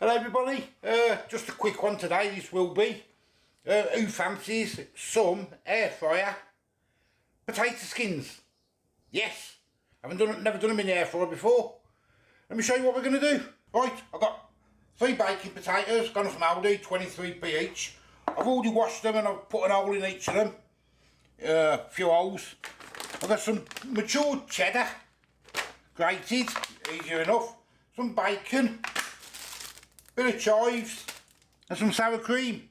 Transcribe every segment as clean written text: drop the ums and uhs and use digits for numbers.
Hello everybody, just a quick one today. This will be who fancies some air fryer potato skins? Yes, never done them in the air fryer before. Let me show you what we're going to do. Right, I've got 3 baking potatoes, gone from Aldi, 23p each. I've already washed them and I've put an hole in each of them, a few holes. I've got some matured cheddar, grated, easier enough, some bacon, bit of chives and some sour cream.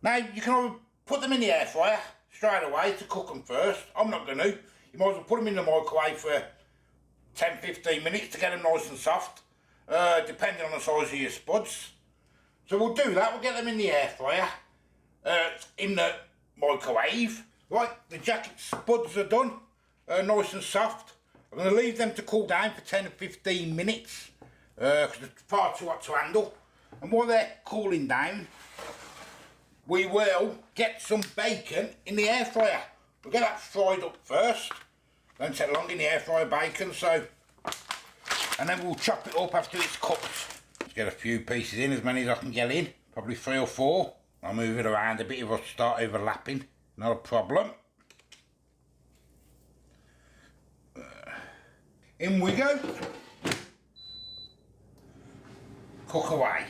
Now you can either put them in the air fryer straight away to cook them first. I'm not going to. You might as well put them in the microwave for 10-15 minutes to get them nice and soft, depending on the size of your spuds. So we'll do that. We'll get them in the air fryer, in the microwave. Right, the jacket spuds are done, nice and soft. I'm going to leave them to cool down for 10 or 15 minutes. Because it's far too hot to handle. And while they're cooling down, we will get some bacon in the air fryer. We'll get that fried up first. Don't take long in the air fryer, bacon, so. And then we'll chop it up after it's cooked. Let's get a few pieces in, as many as I can get in. Probably 3 or 4. I'll move it around a bit if I start overlapping. Not a problem. In we go. Cook away.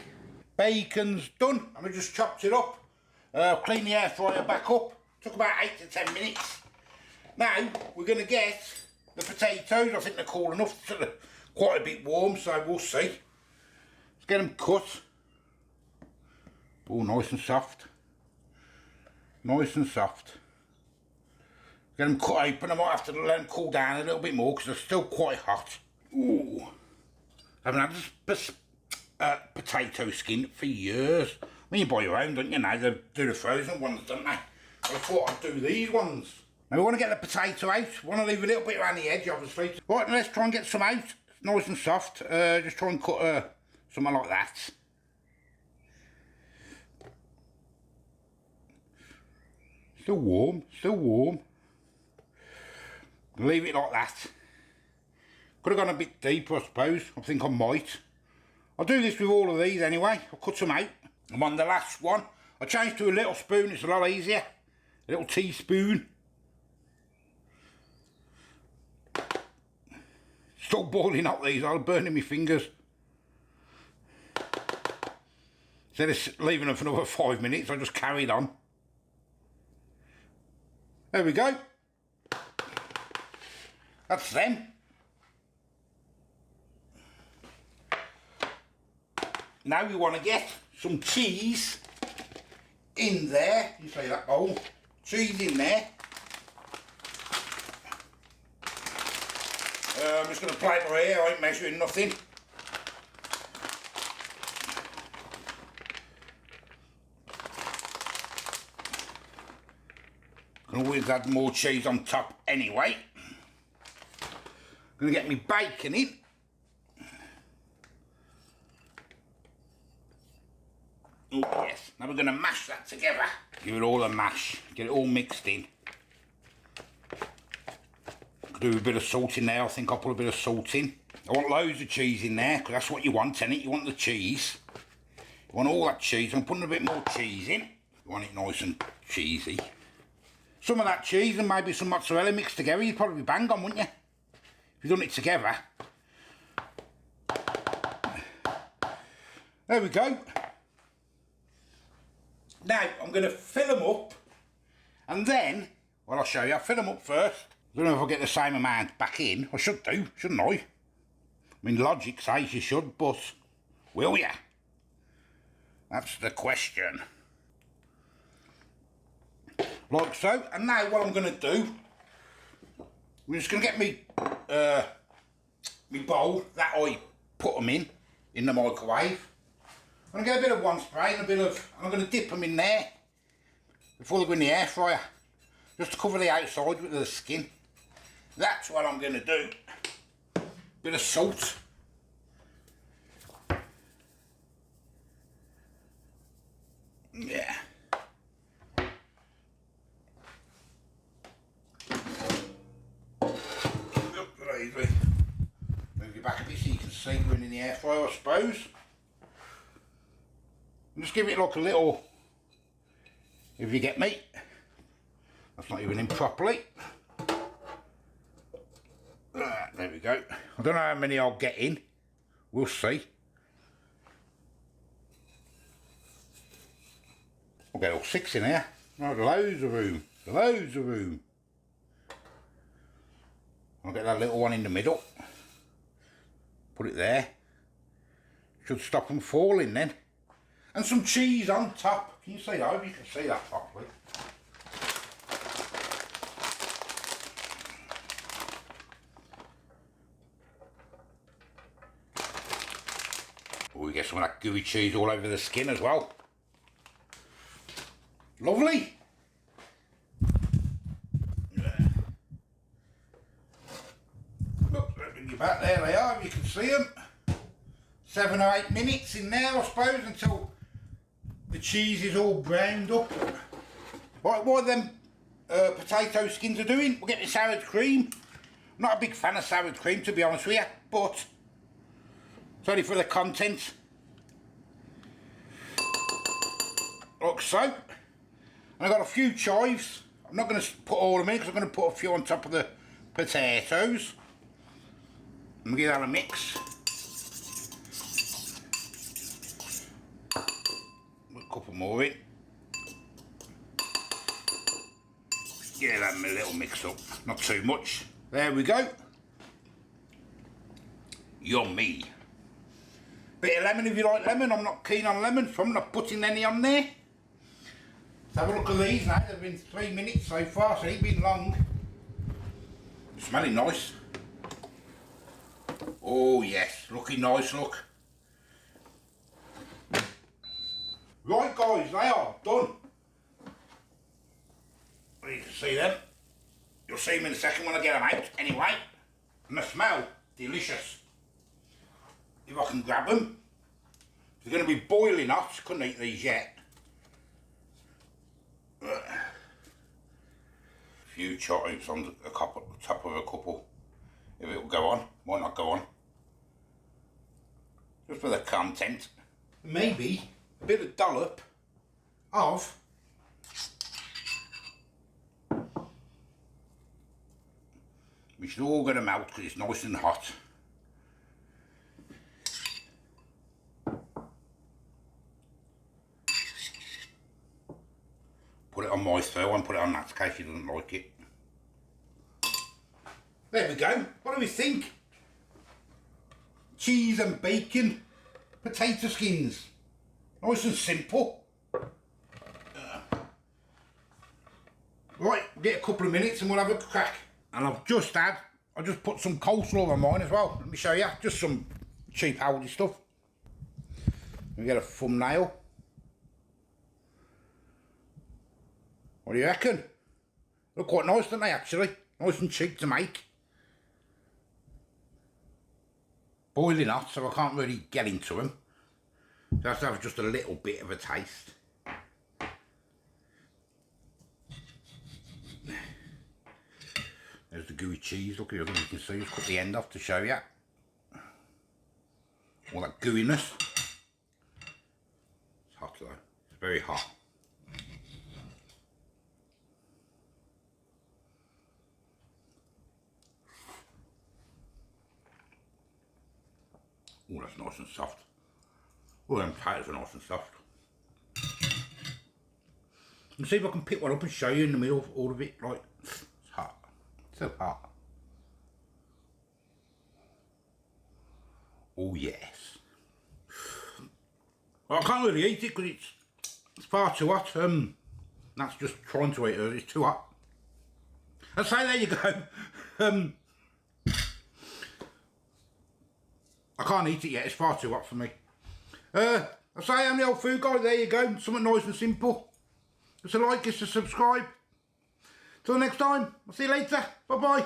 Bacon's done, and we just chopped it up. Clean the air fryer back up. Took about 8 to 10 minutes. Now we're going to get the potatoes. I think they're cool enough. They're quite a bit warm, so we'll see. Let's get them cut. Oh, nice and soft. Nice and soft. Get them cut open. I might have to let them cool down a little bit more because they're still quite hot. Ooh, I haven't had this potato skin for years. I mean, you buy your own, don't you? Now they do the frozen ones, don't they? I thought I'd do these ones. Now we want to get the potato out. We want to leave a little bit around the edge, obviously. Right, let's try and get some out. It's nice and soft. Just try and cut something like that. Still warm, still warm. Leave it like that. Could have gone a bit deeper, I suppose. I think I might. I'll do this with all of these anyway. I'll cut them out. I'm on the last one. I changed to a little spoon, it's a lot easier. A little teaspoon. Still boiling up these, I'll burn in my fingers. Instead of leaving them for another 5 minutes, I just carried on. There we go. That's them. Now we want to get some cheese in there. You see that bowl? Cheese in there. I'm just going to play it by ear, I ain't measuring nothing. Can always add more cheese on top anyway. Going to get me bacon in. Oh yes, now we're going to mash that together. Give it all a mash, get it all mixed in. Could do a bit of salt in there, I think I'll put a bit of salt in. I want loads of cheese in there, because that's what you want, innit? You want the cheese. You want all that cheese, I'm putting a bit more cheese in. You want it nice and cheesy. Some of that cheese and maybe some mozzarella mixed together, you'd probably be bang on, wouldn't you? If you've done it together. There we go. Now I'm going to fill them up and then, well, I'll show you, I'll fill them up first. I don't know if I'll get the same amount back in. I should do, shouldn't I? I mean, logic says you should, but will ya? That's the question. Like so, and now what I'm going to do, I'm just going to get me bowl that I put them in the microwave. I'm going to get a bit of one spray and a bit of, I'm going to dip them in there before they go in the air fryer, just to cover the outside with the skin. That's what I'm going to do. Bit of salt. Yeah. Move you back a bit so you can see going in the air fryer, I suppose. Just give it like a little, if you get me. That's not even in properly. There we go. I don't know how many I'll get in. We'll see. I'll get all 6 in here. Oh, loads of room. Loads of room. I'll get that little one in the middle. Put it there. Should stop them falling then. And some cheese on top. Can you see that? I hope you can see that properly. Oh, we get some of that gooey cheese all over the skin as well. Lovely. Look, bring you back. There they are, if you can see them. 7 or 8 minutes in there, I suppose, until the cheese is all browned up. Right, what are them potato skins are doing? We'll get the sour cream. I'm not a big fan of sour cream, to be honest with you, but it's only for the content. Like so. And I've got a few chives. I'm not going to put all of them in because I'm going to put a few on top of the potatoes. I'm going to give that a mix. Put a couple more in. Yeah, that a little mix up. Not too much. There we go. Yummy. Bit of lemon if you like lemon. I'm not keen on lemon, so I'm not putting any on there. Let's have a look at these now. They've been 3 minutes so far, so they've been long. Smelling nice. Oh yes, looking nice, look. Right guys, they are done. You can see them. You'll see them in a second when I get them out anyway. And they smell delicious. If I can grab them. They're going to be boiling hot, couldn't eat these yet. A few chives on the top of a couple. If it'll go on, might not go on. Just for the content. Maybe a bit of dollop of which is all going to melt because it's nice and hot. Put it on my third, I won't put it on that in case he doesn't like it. There we go. What do we think? Cheese and bacon, potato skins. Nice and simple. Right, get a couple of minutes and we'll have a crack. And I just put some coleslaw on mine as well. Let me show you, just some cheap Aldi stuff. We get a thumbnail. What do you reckon? Look quite nice, don't they, actually? Nice and cheap to make. Boiling hot, so I can't really get into them. So I have to have just a little bit of a taste. There's the gooey cheese. Look here, you can see. Just cut the end off to show you. All that gooiness. It's hot though. It's very hot. Oh, that's nice and soft. Oh, them potatoes are nice and soft. Let's see if I can pick one up and show you in the middle, all of it. Like, it's hot. So hot. Oh yes. Well, I can't really eat it because it's far too hot. That's just trying to eat it. It's too hot. I say there you go. I can't eat it yet. It's far too hot for me. I say I'm the old food guy. There you go. Something nice and simple. It's a like, it's a subscribe. Till next time. I'll see you later. Bye bye.